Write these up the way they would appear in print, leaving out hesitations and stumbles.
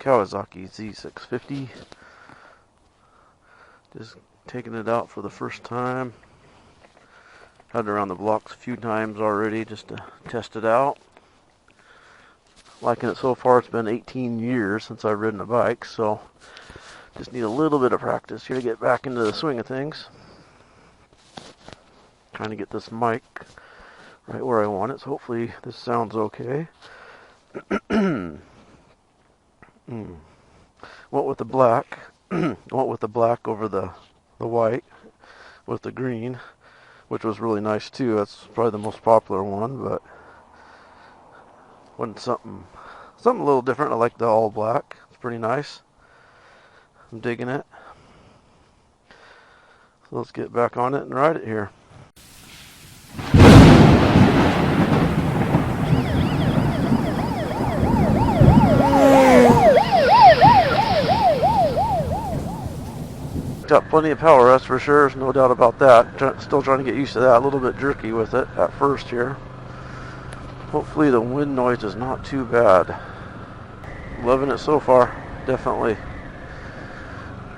Kawasaki Z650. Just taking it out for the first time. Had it around the blocks a few times already just to test it out. Liking it so far. It's been 18 years since I've ridden a bike, so just need a little bit of practice here to get back into the swing of things. Trying to get this mic right where I want it, so hopefully this sounds okay. Went with the black. Went with the black over the white with the green, which was really nice too. That's probably the most popular one, but wasn't something a little different. I like the all black. It's pretty nice. I'm digging it. So let's get back on it and ride it here. Got plenty of power, that's for sure. There's no doubt about that. Still trying to get used to that. A little bit jerky with it at first here. Hopefully the wind noise is not too bad. Loving it so far, definitely.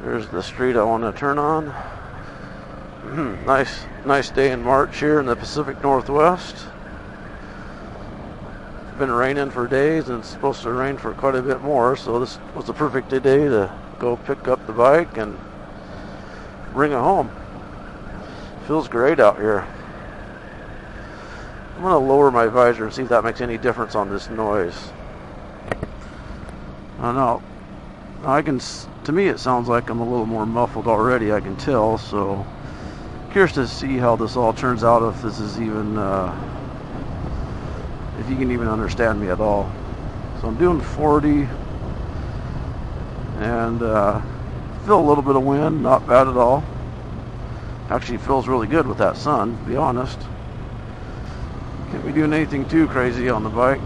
Here's the street I want to turn on. Nice day in March here in the Pacific Northwest. It's been raining for days and it's supposed to rain for quite a bit more, so this was the perfect day to go pick up the bike and bring it home. Feels great out here. I'm going to lower my visor and see if that makes any difference on this noise. I don't know. To me it sounds like I'm a little more muffled already, I can tell, so curious to see how this all turns out, if this is even, if you can even understand me at all. So I'm doing 40 and feel a little bit of wind, not bad at all. Actually feels really good with that sun, to be honest. Can't be doing anything too crazy on the bike.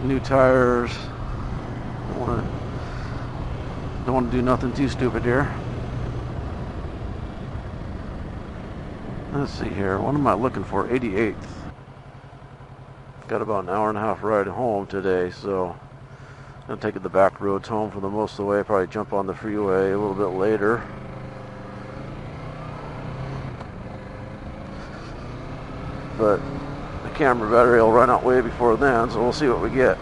New tires. Don't want to do nothing too stupid here. Let's see here. What am I looking for? 88th. Got about an hour and a half ride home today, so I'm going to take the back roads home for the most of the way. Probably jump on the freeway a little bit later. But the camera battery will run out way before then, so we'll see what we get.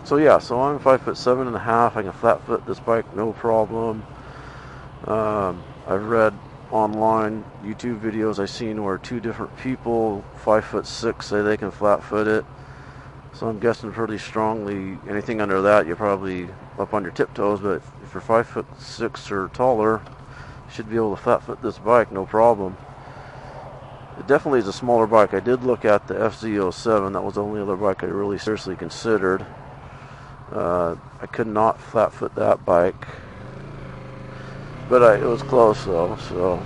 So yeah, so I'm 5'7.5". I can flat foot this bike no problem. I've read online YouTube videos I've seen where two different people, 5'6", say they can flat foot it. So I'm guessing pretty strongly anything under that you're probably up on your tiptoes, but if you're 5'6" or taller, you should be able to flat foot this bike no problem. It definitely is a smaller bike. I did look at the FZ07. That was the only other bike I really seriously considered. I could not flat foot that bike, but it was close though, so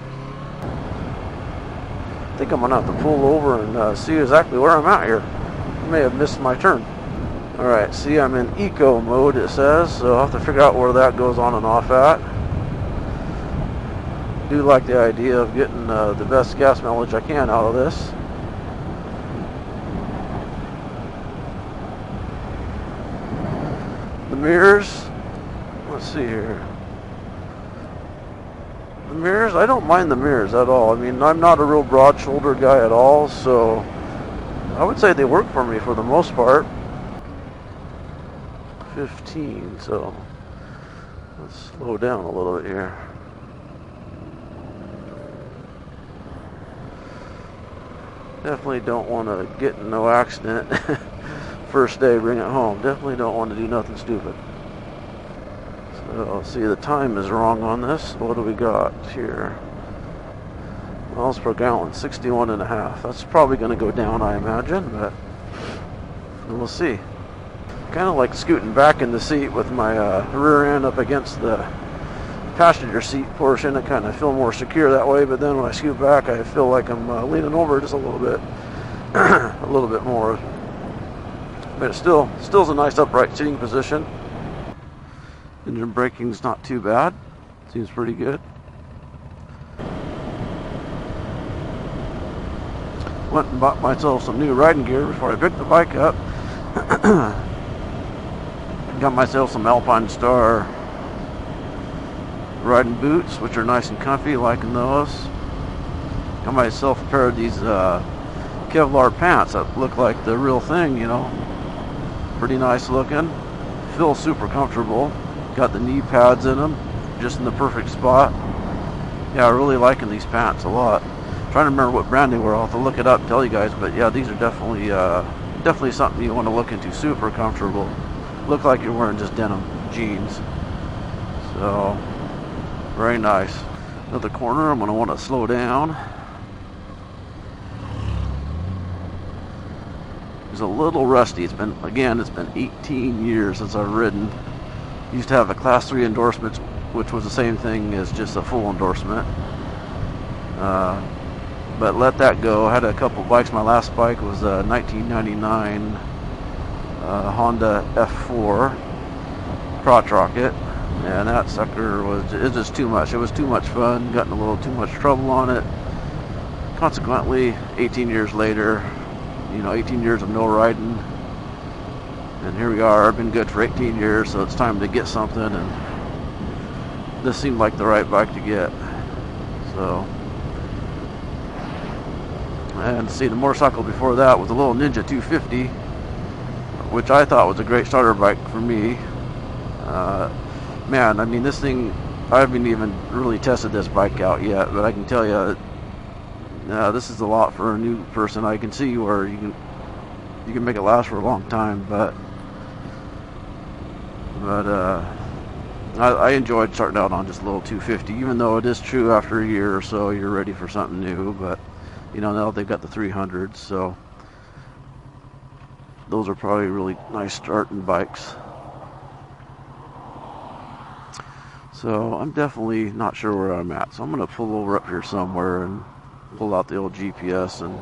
I think I'm gonna have to pull over and see exactly where I'm at here. I may have missed my turn. Alright, see, I'm in eco mode, it says, so I'll have to figure out where that goes on and off at. I do like the idea of getting the best gas mileage I can out of this. The mirrors, let's see here. The mirrors, I don't mind the mirrors at all. I mean, I'm not a real broad-shouldered guy at all, so I would say they work for me for the most part. 15, so let's slow down a little bit here. Definitely don't want to get in no accident. First day, bring it home. Definitely don't want to do nothing stupid. So, see, the time is wrong on this. What do we got here? Miles per gallon, 61.5. That's probably going to go down, I imagine, but we'll see. Kind of like scooting back in the seat with my rear end up against the passenger seat portion. I kind of feel more secure that way, but then when I scoot back, I feel like I'm leaning over just a little bit, a little bit more. But it still is a nice upright sitting position. Engine braking's not too bad. Seems pretty good. Went and bought myself some new riding gear before I picked the bike up. Got myself some Alpine Star riding boots, which are nice and comfy, liking those. Got myself a pair of these Kevlar pants that look like the real thing, you know. Pretty nice looking. Feel super comfortable. Got the knee pads in them, just in the perfect spot. Yeah, really liking these pants a lot. Trying to remember what brand they were. I'll have to look it up and tell you guys, but yeah, these are definitely something you want to look into. Super comfortable. Look like you're wearing just denim jeans. So, very nice. Another corner, I'm going to want to slow down. It's a little rusty. It's been 18 years since I've ridden. Used to have a Class 3 endorsement, which was the same thing as just a full endorsement. But let that go. I had a couple bikes. My last bike was a 1999 Honda F4 crotch rocket, and that sucker was just too much. It was too much fun. Got in a little too much trouble on it. Consequently, 18 years later, 18 years of no riding, and here we are. I've been good for 18 years, so it's time to get something, and this seemed like the right bike to get. So, and see, the motorcycle before that was a little Ninja 250, which I thought was a great starter bike for me. Man, I mean, this thing, I haven't even really tested this bike out yet, but I can tell you, this is a lot for a new person. I can see where you can make it last for a long time, but I enjoyed starting out on just a little 250, even though it is true after a year or so you're ready for something new. But now they've got the 300s, so those are probably really nice starting bikes. So I'm definitely not sure where I'm at, so I'm going to pull over up here somewhere and pull out the old GPS and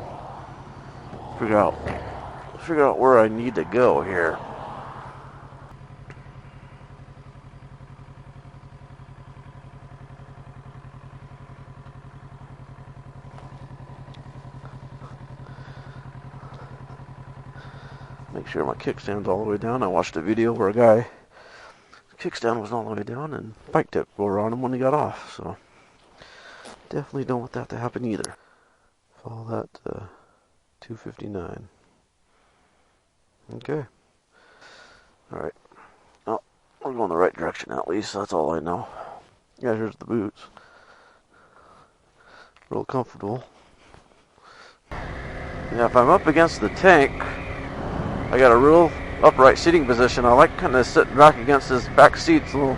figure out where I need to go here. Make sure my kickstand's all the way down. I watched a video where a guy kickstand was all the way down and bike tip over on him when he got off, so definitely don't want that to happen either. Follow that 259. Okay. Alright. Oh, we're going the right direction at least, that's all I know. Yeah, here's the boots. Real comfortable. Yeah, if I'm up against the tank, I got a real upright seating position. I like kind of sitting back against this back seat. It's a little,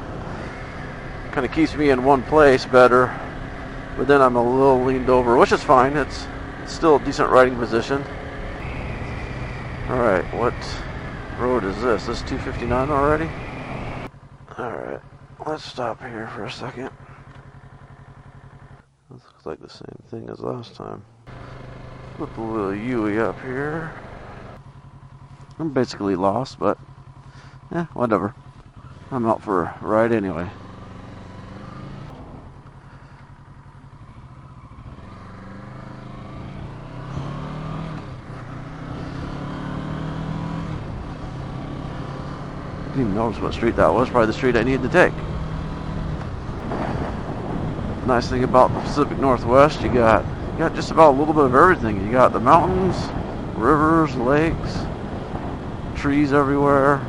kind of keeps me in one place better. But then I'm a little leaned over, which is fine. It's still a decent riding position. Alright, what road is this? This 259 already? Alright, let's stop here for a second. This looks like the same thing as last time. Flip a little U-ey up here. I'm basically lost, but whatever. I'm out for a ride anyway. Didn't even notice what street that was. Probably the street I needed to take. Nice thing about the Pacific Northwest, you got just about a little bit of everything. You got the mountains, rivers, lakes, trees everywhere.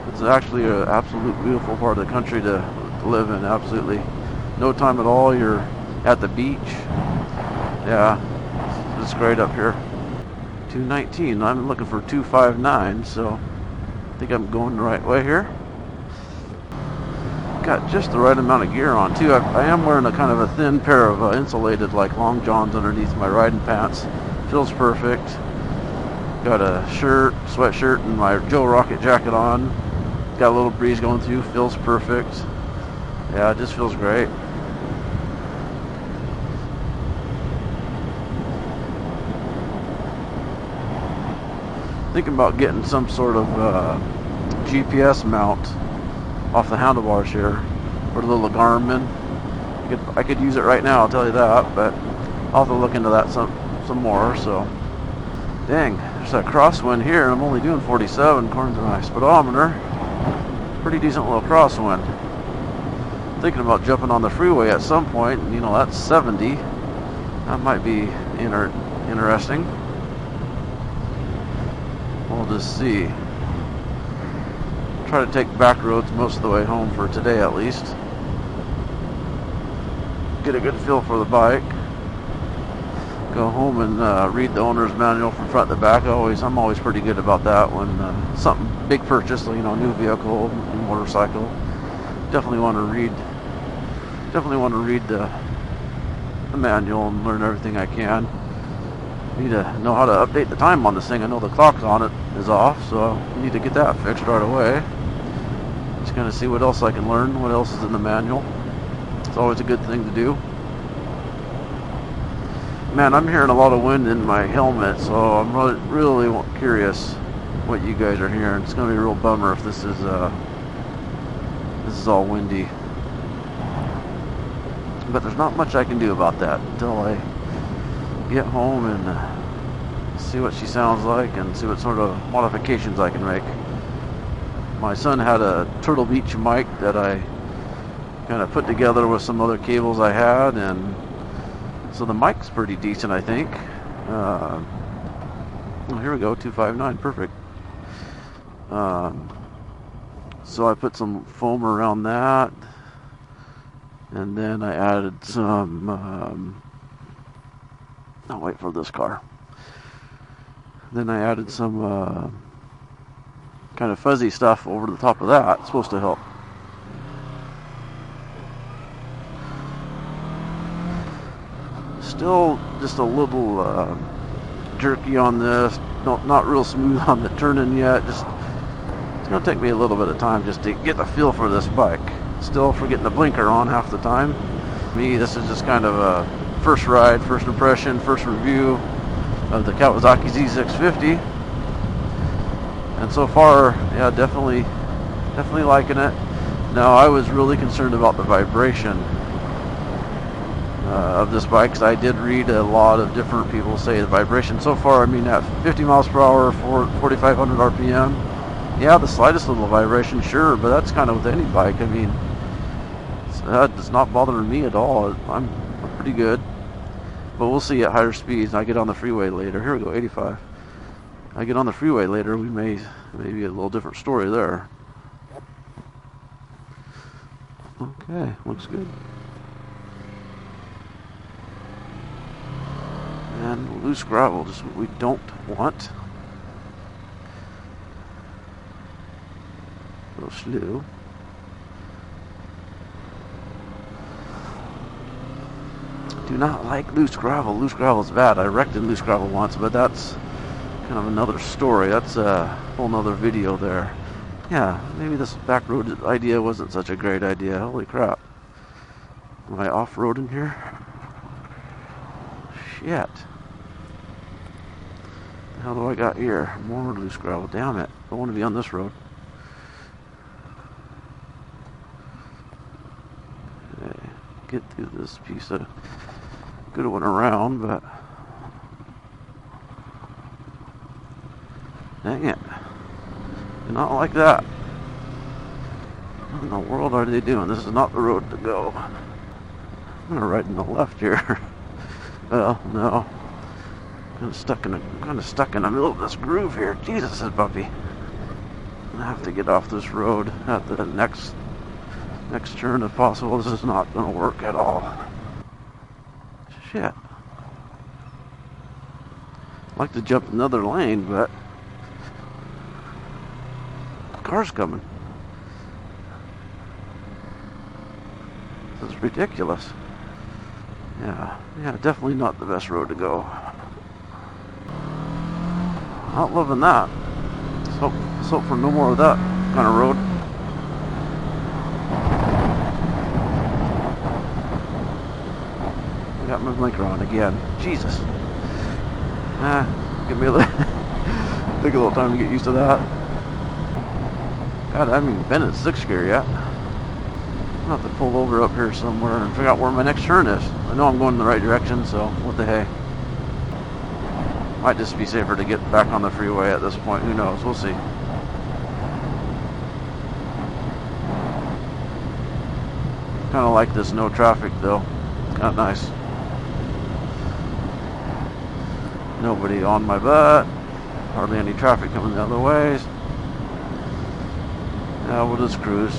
It's actually an absolute beautiful part of the country to live in. Absolutely, no time at all. You're at the beach. Yeah, it's great up here. 219. I'm looking for 259, so I think I'm going the right way here. Got just the right amount of gear on too. I am wearing a kind of a thin pair of insulated like long johns underneath my riding pants. Feels perfect. Got a shirt, sweatshirt, and my Joe Rocket jacket on. Got a little breeze going through. Feels perfect. Yeah, it just feels great. Thinking about getting some sort of GPS mount off the handlebars here, or a little Garmin. I could use it right now, I'll tell you that, but I'll have to look into that some more. So, dang, there's a crosswind here, and I'm only doing 47 according to my speedometer. pretty decent little crosswind. Thinking about jumping on the freeway at some point. You know, that's 70. That might be interesting. We'll just see. Try to take back roads most of the way home for today at least. Get a good feel for the bike. Go home and read the owner's manual from front to back. I'm always pretty good about that when something big purchase, you know, new vehicle, new motorcycle. Definitely want to read the manual and learn everything I can. Need to know how to update the time on this thing. I know the clock on it is off, so I need to get that fixed right away. Just kind of see what else I can learn, what else is in the manual. It's always a good thing to do. Man, I'm hearing a lot of wind in my helmet, so I'm really curious what you guys are hearing. It's going to be a real bummer if this is all windy. But there's not much I can do about that until I get home and see what she sounds like and see what sort of modifications I can make. My son had a Turtle Beach mic that I kind of put together with some other cables I had, and so the mic's pretty decent, I think. Oh, here we go, 259, perfect. So I put some foam around that, and then I added some, I'll wait for this car. Then I added some kind of fuzzy stuff over the top of that. It's supposed to help. Still just a little jerky on this. Not real smooth on the turning yet. Just it's gonna take me a little bit of time just to get the feel for this bike. Still forgetting the blinker on half the time. Me, this is just kind of a first ride, first impression, first review of the Kawasaki Z650. And so far, yeah, definitely liking it. Now, I was really concerned about the vibration of this bike, because I did read a lot of different people say the vibration. So far, I mean, at 50 miles per hour, 4,500 RPM, yeah, the slightest little vibration, sure, but that's kind of with any bike. I mean, that does not bother me at all. I'm pretty good. But we'll see at higher speeds. I get on the freeway later. Here we go, 85. I get on the freeway later, we may be a little different story there. Okay, looks good. And loose gravel, just what we don't want. A little slow. Do not like loose gravel. Loose gravel is bad. I wrecked in loose gravel once, but that's kind of another story. That's a whole nother video there. Yeah, maybe this back road idea wasn't such a great idea. Holy crap. Am I off-roading here? Shit. How do I got here? More loose gravel. Damn it. I want to be on this road. Okay. Get through this piece of good one around, but dang it. Not like that. What in the world are they doing? This is not the road to go. I'm gonna ride in the left here. Well, no. Kind of stuck in the middle of this groove here. Jesus, this puppy. I have to get off this road at the next turn if possible. This is not gonna work at all. Shit. I'd like to jump another lane, but the car's coming. This is ridiculous. Yeah, definitely not the best road to go. Not loving that. Let's hope for no more of that kind of road. I got my blinker on again. Jesus. Give me a little take a little time to get used to that. God, I haven't even been in 6th gear yet. I'll have to pull over up here somewhere and figure out where my next turn is. I know I'm going in the right direction, so what the hey. Might just be safer to get back on the freeway at this point. Who knows? We'll see. Kind of like this no traffic though. It's kind of nice. Nobody on my butt. Hardly any traffic coming the other ways. Yeah, we'll just cruise.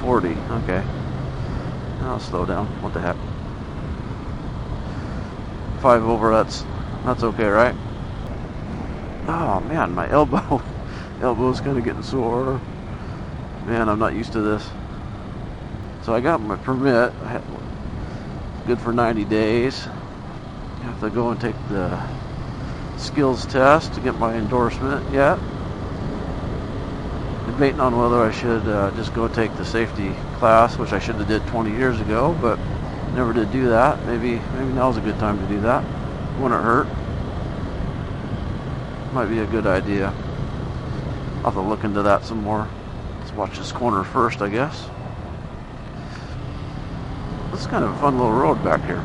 40, okay. I'll slow down. What the heck? 5 over, that's okay, right? Oh man, my elbow's kind of getting sore. Man, I'm not used to this. So I got my permit. Good for 90 days. I have to go and take the skills test to get my endorsement yet. Debating on whether I should just go take the safety class, which I should have did 20 years ago, but never did do that. Maybe now's a good time to do that. Wouldn't hurt. Might be a good idea. I'll have to look into that some more. Let's watch this corner first, I guess. This is kind of a fun little road back here.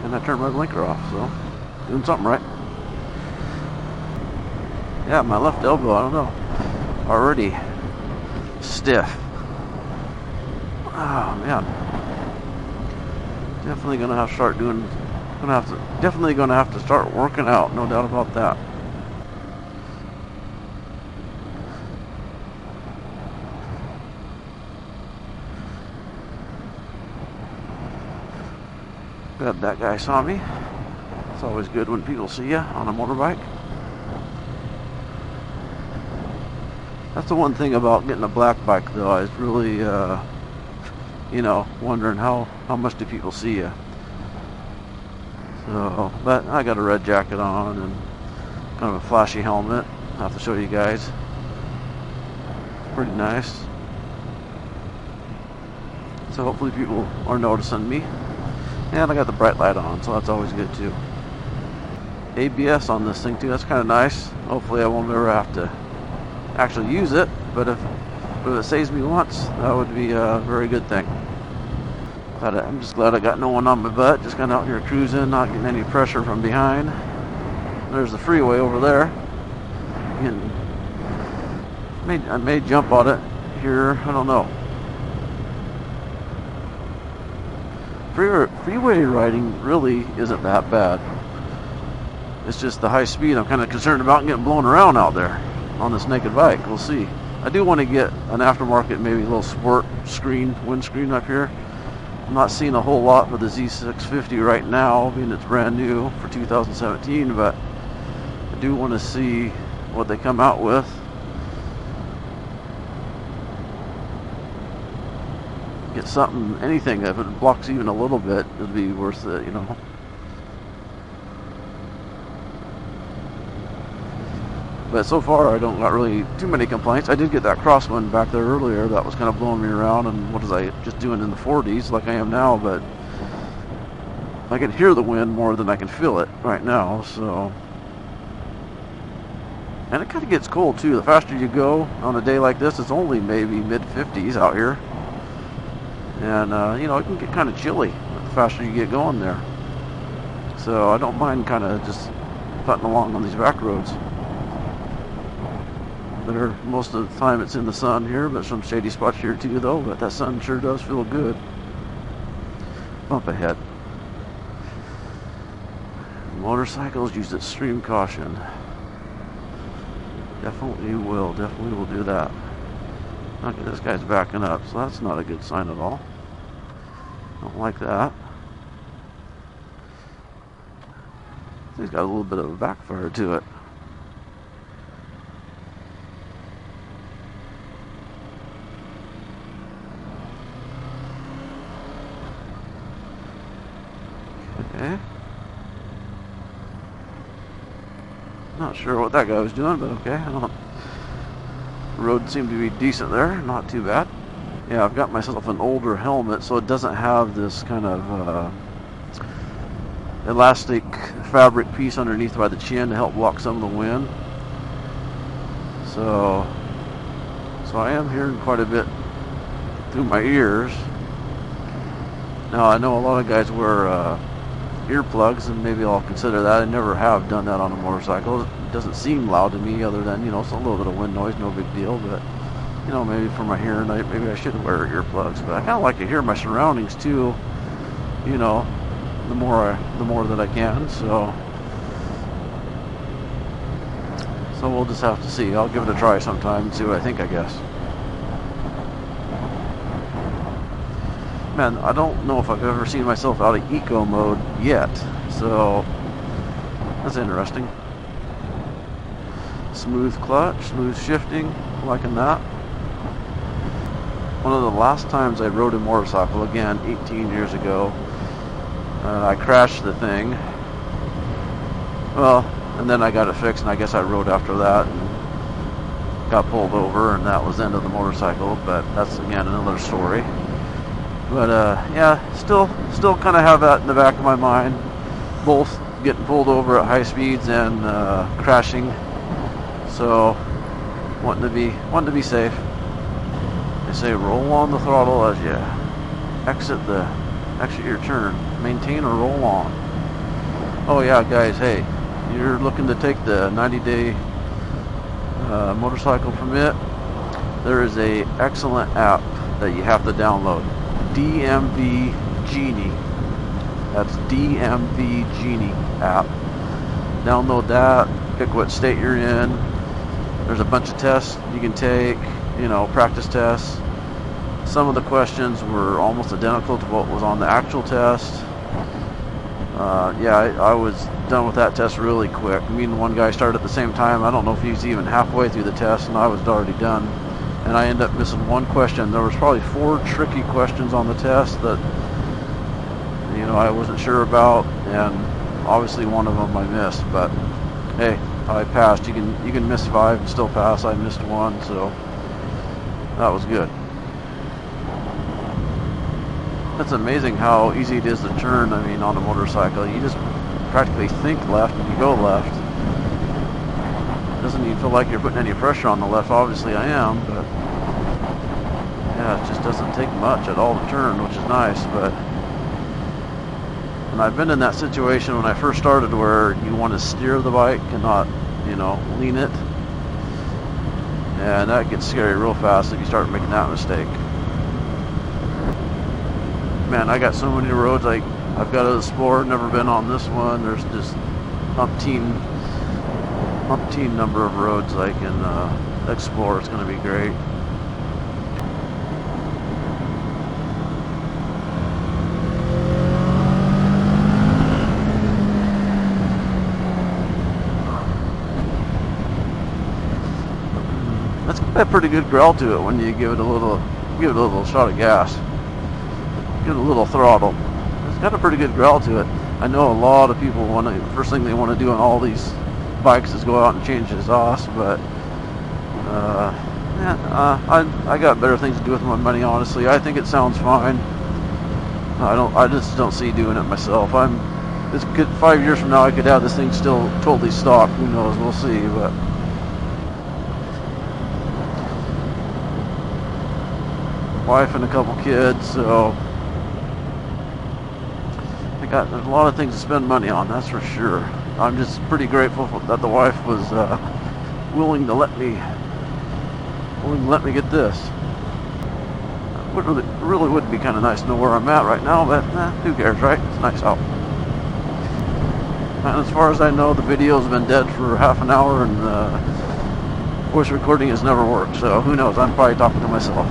And I turned my blinker off, so doing something right. Yeah, my left elbow, I don't know, already stiff. Oh man, definitely gonna have to start doing. Definitely gonna have to start working out. No doubt about that. Glad that guy saw me. It's always good when people see you on a motorbike. That's the one thing about getting a black bike, though. I was really, wondering how much do people see you. So, but I got a red jacket on and kind of a flashy helmet. I'll have to show you guys. Pretty nice. So hopefully people are noticing me. And I got the bright light on, so that's always good too. ABS on this thing too, that's kind of nice. Hopefully I won't ever have to actually use it, but if it saves me once, that would be a very good thing. I'm just glad I got no one on my butt, just kind of out here cruising, not getting any pressure from behind. There's the freeway over there. I may jump on it here, I don't know. Freeway riding really isn't that bad. It's just the high speed I'm kind of concerned about getting blown around out there on this naked bike. We'll see. I do want to get an aftermarket, maybe a little sport windscreen up here. I'm not seeing a whole lot for the Z650 right now, being it's brand new for 2017, but I do want to see what they come out with. Get something, anything, if it blocks even a little bit, it'd be worth it, But so far, I don't got really too many complaints. I did get that crosswind back there earlier that was kind of blowing me around, and what was I just doing in the 40s like I am now, but I can hear the wind more than I can feel it right now, so. And it kind of gets cold too. The faster you go on a day like this, it's only maybe mid-50s out here. And, it can get kind of chilly the faster you get going there. So I don't mind kind of just putting along on these back roads. Most of the time it's in the sun here, but some shady spots here too though, but that sun sure does feel good. Bump ahead. Motorcycles use extreme caution. Definitely will do that. Okay, this guy's backing up, so that's not a good sign at all. Don't like that. He's got a little bit of a backfire to it. Okay. Not sure what that guy was doing, but okay. The road seemed to be decent there, not too bad. Yeah, I've got myself an older helmet, so it doesn't have this kind of elastic fabric piece underneath by the chin to help block some of the wind. So I am hearing quite a bit through my ears. Now I know a lot of guys wear earplugs, and maybe I'll consider that. I never have done that on a motorcycle. It doesn't seem loud to me, other than, you know, it's a little bit of wind noise, no big deal, but, you know, maybe for my hearing, maybe I should wear earplugs. But I kind of like to hear my surroundings too, you know, the more that I can. So we'll just have to see. I'll give it a try sometime and see what I think, I guess. Man, I don't know if I've ever seen myself out of eco mode yet, so that's interesting. Smooth clutch, smooth shifting, liking that. One of the last times I rode a motorcycle, again 18 years ago, I crashed the thing. Well, and then I got it fixed, and I guess I rode after that and got pulled over, and that was the end of the motorcycle. But that's, again, another story. But yeah, still kind of have that in the back of my mind, both getting pulled over at high speeds and crashing. So wanting to be safe. They say roll on the throttle as you exit your turn. Maintain or roll on. Oh yeah, guys, hey, you're looking to take the 90-day motorcycle permit, there is a excellent app that you have to download. DMV Genie. That's DMV Genie app. Download that, pick what state you're in. There's a bunch of tests you can take, you know, practice tests. Some of the questions were almost identical to what was on the actual test. Yeah, I was done with that test really quick. Me and one guy started at the same time. I don't know if he's even halfway through the test, and I was already done. And I ended up missing one question. There was probably 4 tricky questions on the test that, you know, I wasn't sure about, and obviously one of them I missed. But hey, I passed. You can miss 5 and still pass. I missed 1, so that was good. It's amazing how easy it is to turn. I mean, on a motorcycle, you just practically think left and you go left. It doesn't even feel like you're putting any pressure on the left. Obviously I am, but yeah, it just doesn't take much at all to turn, which is nice. But and I've been in that situation when I first started, where you want to steer the bike and not, you know, lean it, and that gets scary real fast if you start making that mistake. Man, I got so many roads. I've got to explore. Never been on this one. There's just umpteen number of roads I can explore. It's going to be great. That's got a pretty good growl to it when you give it a little shot of gas. Give it a little throttle. It's got a pretty good growl to it. I know a lot of people first thing they want to do on all these bikes is go out and change the exhaust, but I got better things to do with my money, honestly. I think it sounds fine. I just don't see doing it myself. It's good. 5 years from now, I could have this thing still totally stock. Who knows? We'll see. But wife and a couple kids, so there's a lot of things to spend money on, that's for sure. I'm just pretty grateful that the wife was willing to let me get this. It really would be kind of nice to know where I'm at right now, but who cares, right? It's nice out. And as far as I know, the video's been dead for half an hour, and voice recording has never worked, so who knows? I'm probably talking to myself.